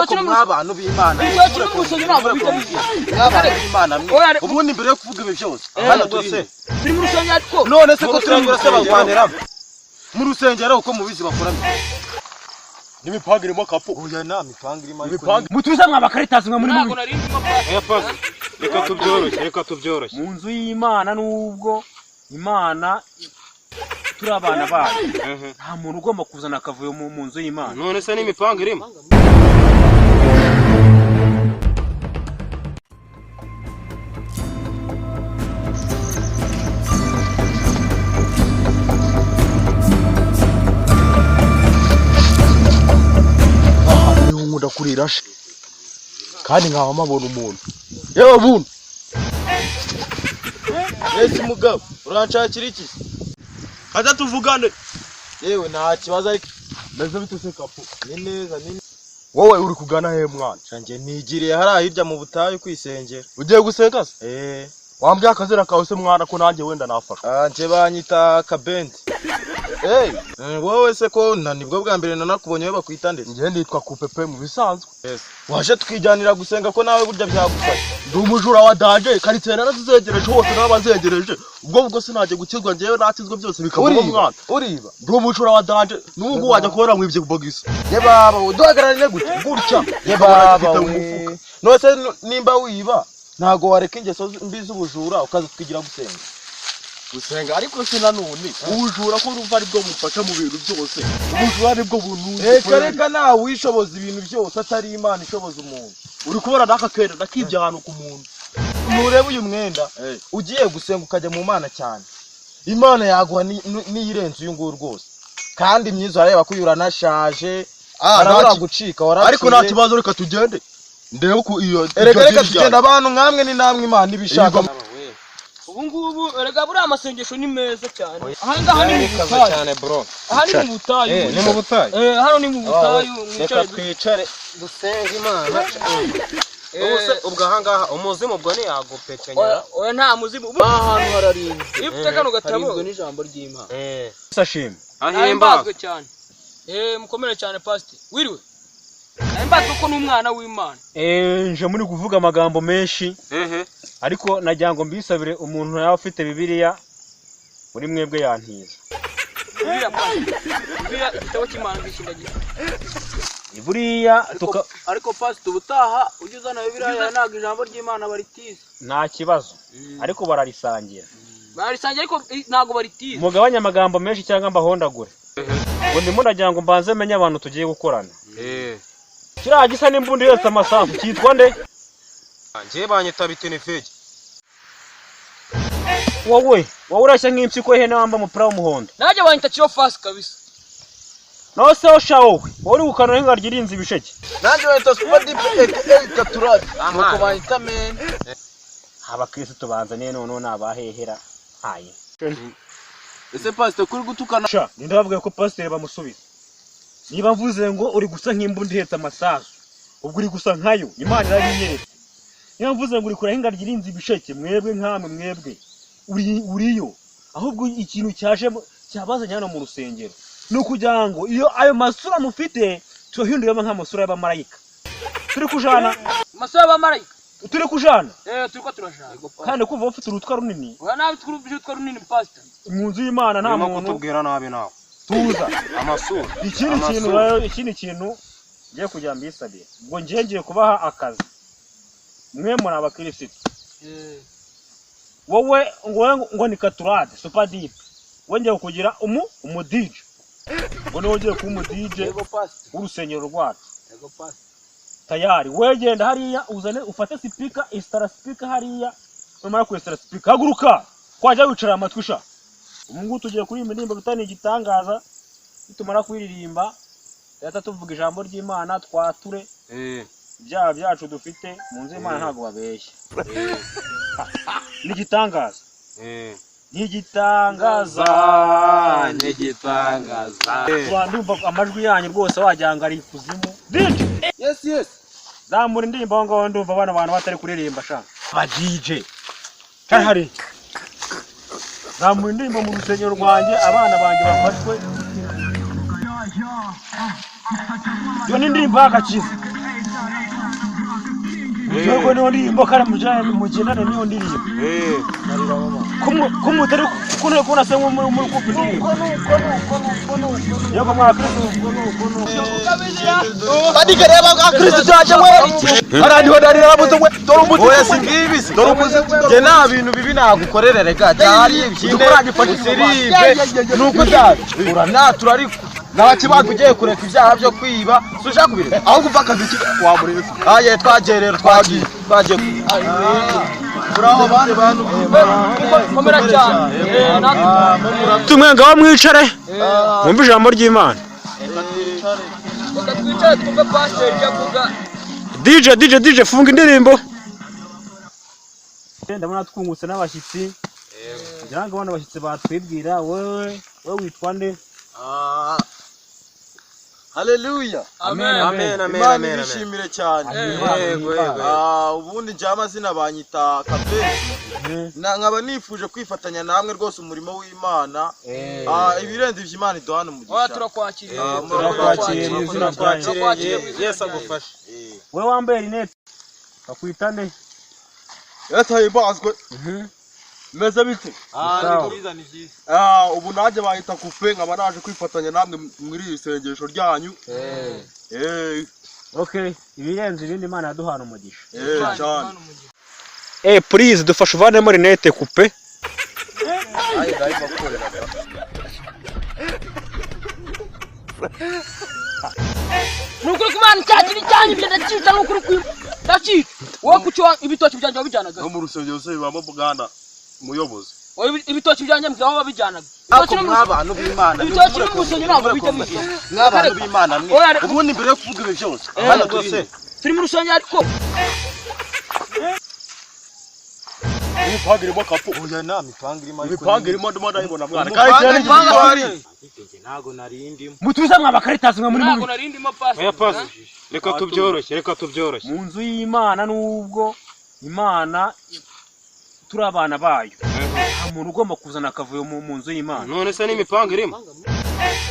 nk'abantu b'Imana ubundi mbere yo kuvuga ibi byose hano turi mu rusengero ariko none se ko turangura se bagwanira mu rusengero uko mubizi bakoramo n'imipanga irimo kapo oya na mipanga irimo ariko mutuza mwabakaritazi mwa muri mubi reka tubyoroshye mu nzu y'Imana nubwo Imana turi abana bayo nta muntu ugomba kuzana akavuyo mu nzu y'Imana none se n'imipanga irimo ndakurirashe kandi nkaho mabona umuntu yewe buntu Yesu mugabo uranshakira iki kaza tuvugane yewe nta kibazo ariko meze bituse kapo ni neza ni wowe uri kugana he mwana canje nigiriye hari hirya mu butayu kwisengera ugiye gusenga se wambye akazira kawe se mwana ko nanjye wenda nafaka nje banyita kabendi wowe se ko nibwo bwa mbere nanakubonye we bakwita ndetse ngiye nditwa kupepe mu bisanzwe waje tukijyanira gusenga ko nawe burya byagufasha ndi umujura wa danje karitse narazizegereje hose nabazegereje ubwo sinaje gukizwa ngewe natizwe byose bikabura mwana uriba ndi umujura wa danje n'ubwo wajya kubera mwibye kubagisa ye baba uduhagararine gutya ye baba nose nimba wiba ntago wareka ingeso mbi z'ubujura ukaza twigira gusenga ariko se nanone ubujura ko urumva ari bwo mufasha mu bintu byose ubujura ari bwo buntu reka nawe wishoboza ibintu byose atari Imana ishoboza umuntu uri kubona nakakera nakibye ahantu ku muntu nureba uyu mwenda ugiye gusenga ukajya mu Mana cyane Imana yaguha niyirenze uyu nguyu rwose kandi myiza areba ko uranashaje aragucika ariko nta kibazo reka tugende ndebe ko iyo reka tugenda abantu nkamwe ni namwe Imana ibishaka ubungubu erega buri amasengesho ni meza cyane ahangaha ni mu butayu cyane bro aha ni mu butayu ni mu butayu hano ni mu butayu reka twicare dusenga Imana ubuse ubwo ahangaha umuzimu ubwo ni yagupekenyera oya nta muzimu ahantu hararinze ifite kano gatabo n'ijambo ry'Imana sashime ahimbazwe cyane mukomere cyane pastor wiriwe ahimbazwe ko n'umwana w'Imana nje muri kuvuga amagambo menshi ariko najya ngo mbisabire umuntu yawe ufite Bibiliya muri mwebwe yantiza Bibiliya igitabo cy'Imana gishindagiye buriya ariko pastor ubutaha ujye uzana Bibiliya naga ijambo ry'Imana baritiza nta kibazo ariko bararisangira ariko ntago baritiza mugabanya amagambo menshi cyangwa mbahondagure ngo ndimo najya ngo mbanze menye abantu tugiye gukorana kiriya gisa n'imbundi yose amasafu cyitwa nde ngiye banyita Bitenefege wowe urashya nk'impyiko ihene wamba umupira w'umuhondo najye banyita Chiro Fast kabisa no se osha wowe uri gukana henga ryirinze ibisheke nanjye banyita Super Deep Katurati nuko banyita men abakristo banzaniye none nabahehera haye ese pastor kuri gutukana sha ndabavuga ko pastor bamusubiza niba mvuze ngo uri gusa nk'imbundi ihetse amasasu ubwo uri gusa nkayo Imana irabinyeretse niba mvuze ngo uri kura henga ryirinze ibisheke mwebwe nkamwe mwebwe uriyo ahubwo ikintu cyabazanye hano mu rusengero nukugira ngo iyo ayo masura mufite tuhinduremo nk'amasura y'abamarayika turi kujana masura y'abamarayika turi kujana turiko turajana kandi kuva ufite urutwa runini oya nabi urutwa runini pastor mu nzu y'Imana nta muntu kutubwira nabi nawe tuza amasura ikindi kintu ngiye kujya mbisabira ngo ngiye kubaha akazi mwe muri abakristo wowe ngo ni Katurade Super Deep wongeye kugira umudije ngo niwe ugiye kuba umudije w'urusengero rwacu tayari wegenda hariya uzane ufate speaker install speaker hariya umara ku install speaker haguruka kwajya wicara amatwi sha umungu tugiye kuririmba indirimbo bitani igitangaza bitumara kuririmba yata tuvuga ijambo ry'Imana twature ibyaha byacu dufite mu nzu y'Imana ntago babeshya n'igitangaza n'igitangaza twandumva amajwi yanyu rwose wajyanga ari kuzimu yes zamura indirimbo ngo ndumva abana abantu batari kuririmba sha ba DJ cyari hari zamura indirimbo mu rusengero rwanjye abana banjye bafashwe yo n'indirimbo y'agakiza Yego niho ndirimbo kandi mugendane niho ndirimbo. Kumutari kuno kuna se muri kupindirimbo. Yego mwa Kristo. Adi kareba ka Kristo cyaje we. Arandi hodarira buto we. Dore umuti. Oya singibisi. Dore umuti. Je na bintu bibi nagukorere reka. Cyari ibishinde. Siribe. Nuko cyari. Uranatura ariko nabakibaga ugiye kureka ibyaha byo kwiba sushaka kubireka aho kuva akazi wa muri bisi aye twagiye rero twagiye buraho bandi bantu komera cyane tumwenga wa mwicare mwumva ijambo ry'Imana reka twicare twumve pastor yavuga DJ funga indirimbo ndabona twungutse n'abashyitsi ngira ngo bano bashyitsi batwibwira wewe witwa nde Haleluya. Amen. Imana nishimire cyane. Yego. Ubundi nje amazina banyita Kabe. Nkaba nifuje kwifatanya namwe rwose umurimo w'Imana. Ibirenze ivy'Imana iduhana umugisha. Turakwakiriye. Turakwakiriye. Yesu agufashe. Wewe wambaye rinete. Bakwita nde? Yataye bazwe. Meze bite? Ni byiza. Ubu naje bahita kupe nkaba naje kwifatanya namwe muri isengesho ryanyu. Okay, ibirenze ibindi Imana yaduhana umugisha. Cyane. Please dufashe uvanemo rinete kupe. Nukuri kumana cyakiri cyane byandacita nukuri kwima. Dacita. Wowe kucyo ibitoki byanje babijanaga. No mu rusengero se bibamo Buganda muyobozi. Ibitoki byanje mbyaho babijanaga. Abantu b'Imana. Ibitoki mu rusengero ntabwo bita bigira. N'abantu b'Imana ni. Ubundi mbere yo kuvuga ibi byose. Hano twese turi mu rusengero ariko imipangirimo kapo. Oya na mipangirimo ariko. Mipangirimo ndayibona mwana. Ntago narindimo. Mutuza mwa Bakaritas mwe muri ntago narindimo pasi. Oya pasi. Reka tubyoroshye. Mu nzu y'Imana nubwo Imana turi abana bayo. Umuntu ugomba kuzana akavuyo mu nzu y'Imana. None se n'imipango irimo.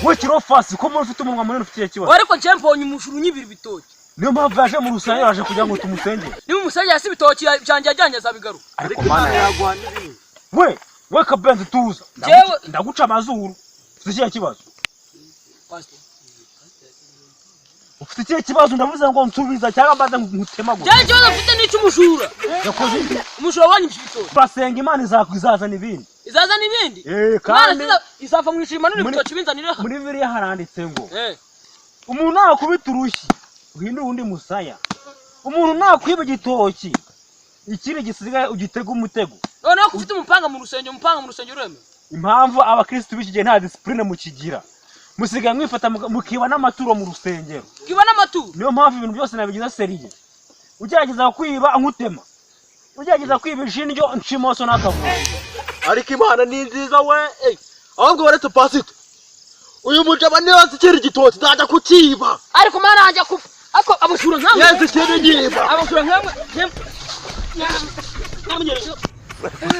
We kirofasi ko muri ufite umunwa munini ufite ikibazo. Ariko nje mbonye umushuru nyibiri bitoki. Niyo mpamvu yaje mu rusengero yaje kugira ngo tumusengere. Niba umusengero yasi bitoki cyanje yajyanye zabigaruka. Ariko Mana yagwa n'ibindi. We Kabenzi tuza. Ndaguca amazuru. Ufite ikibazo. Pastor. Ufite ikibazo ndavuze ngo nsubiza cyangwa mbaza ngutemagura. Cyane cyo ufite n'icyo umushura. Yakoze iki? Umushura wanyibye ibitoki. Basenga Imana izazana ibindi. Izazana ibindi? Kandi izava mu ishima n'ibitoki binzanira. Muri Bibiliya haranditse ngo umuntu nakubita urushyi uhindura undi musaya. Umuntu nakwiba igitoki ikiri gisigaye ugitega umutego. Noneho kufite umupanga mu rusengero ureme. Impamvu abakristo b'ikigeye nta discipline mukigira. Musigaye mwifata mukiba n'amaturo mu rusengero. Kiba n'amaturo. Niyo mpamvu ibintu byose nabigiza seriye. Ugerageza kwiba ankutema. Ugerageza kwiba ishinjo nshimoso n'akavuyo. Ariko Imana ni nziza we. Ahubwo baretse pasito. Uyu mujaba niyo azikira igitoki ndaje kukiba. Ariko Mana anje ku ako abashura nkamwe. Yeze kene nyiba. Abashura nkamwe.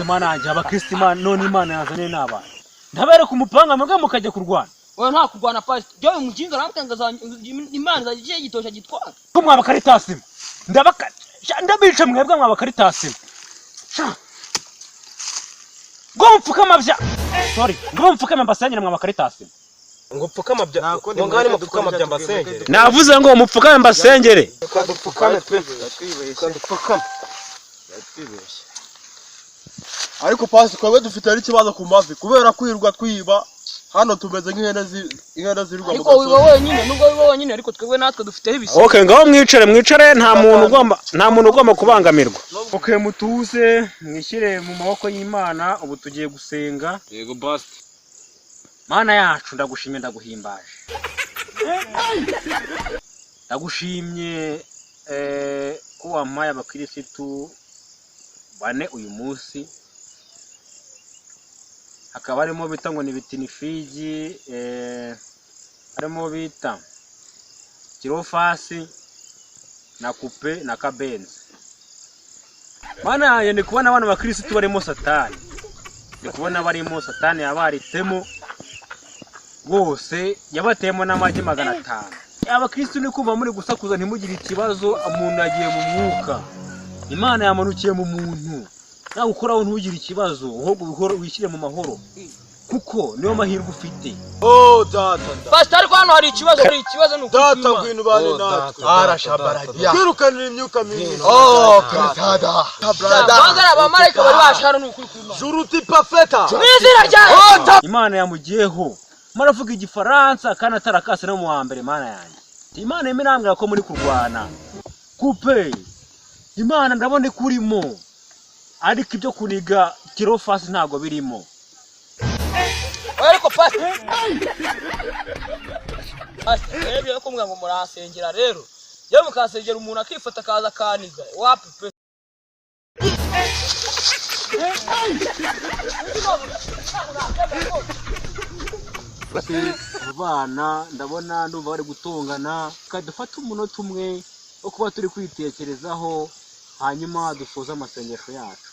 Imana anje abakristo Imana none Imana yazanye n'abana. Ntabere kumupanga mwebwe mukajya kurwana. Oya nta kurwana pastor. Jyewe mukinga namutangaza Imana zagiye igitosha gitwara. Ko mwa Bakaritas. Ndabica mwebwe mwa Bakaritas. Ngo mfukama bya. Sorry, ngo mfukama mbasengere mwa Bakaritas. Ngo mfukama bya. Ngo ngani mfukama bya mbasengere. Navuze ngo mupfukame mbasengere. Dupfukame twe. Dupfukame. Yatwibeshye. Ariko pasi kwawe dufite ari kibazo ku mavi kubera kwirwa twiba hano tumeze nk'ihene zirwa mu. Ariko wiba wenyine nubwo wiba wenyine ariko twebwe natwe dufiteho ibisi. Okay, ngaho mwicare nta muntu ugomba kubangamirwa. Okay, mutuze mwishyire mu maboko y'Imana ubu tugiye gusenga. Yego bast. Mana yacu ndagushimye ndaguhimbaje. Ndagushimye ko wampaye abakirisitu bane uyu munsi. Hakaba harimo bita ngo ni bitinifigi, harimo bita kirofasi na kupe na Kabenzi. Mana yanjye ndi kubona abana bakirisitu barimo Satani. Ndi kubona barimo Satani yabaritsemo bose yabateyemo n'amagi 500. Abakirisitu ni kumva muri gusakuza ntimugire ikibazo umuntu agiye mu mwuka. Imana yamanukiye mu muntu nawe ukoraho ntugire ikibazo ahubwo bihoro wishyire mu mahoro kuko niyo mahirwe ufite. Data Pastor ko hano hari ikibazo nuko data ngwino bane natwe arashabaragiya kwirukanira imyuka mibi. Kasada Bangara abamarayika bari bashara nuko kwima juruti parfeta n'izina ryayo. Imana yamugiyeho maravuga igifaransa kandi atarakase no mu wa mbere. Imana yanjye Imana yemerambira ko muri kurwana kupe. Imana ndabone kurimo ariko ibyo kuniga kirofasi ntago birimo. Ariko Pastor rero ko mwango murasengera rero yo mukasengera umuntu akifata kaza kaniga wapi pe. Abana ndabona ndumva bari gutongana kadufata umunota umwe wo kuba turi kwitekerezaho hanyuma dusoza amasengesho yacu.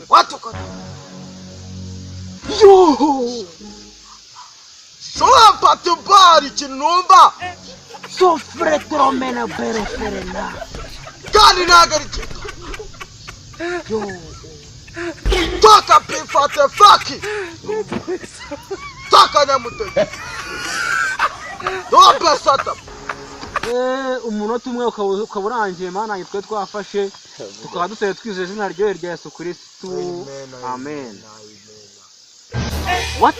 watu kwa yo soa patubari kinumba Sofre tromena bero serena gani nagariki yo toka pifate faki toka nyamute dobe sata umunota umwe ukaburangiye. Mana twe twafashe tukaba duseye twizeye izina ryo rya Yesu Kristo. Amen. What?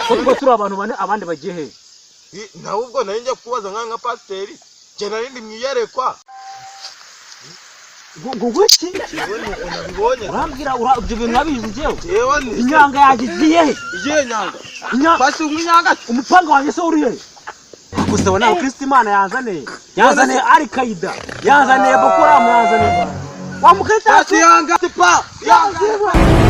Ko turi abantu bane abandi bagiye he? nawe ubwo nari njya kubaza nka pasiteri je nari ndi mwiyerekwa ngo iki yewe nuko nabibonye urambwira ibyo bintu nabizi jewe yewe ni inyanga yagiye he? igiye nyanga pasi umwinyanga umupanga wanjye se uriye gusa wana Kristo Imana yazane Al-Qaeda yazane Boko Haram yazane wa mukita pasi yanga tipa yanga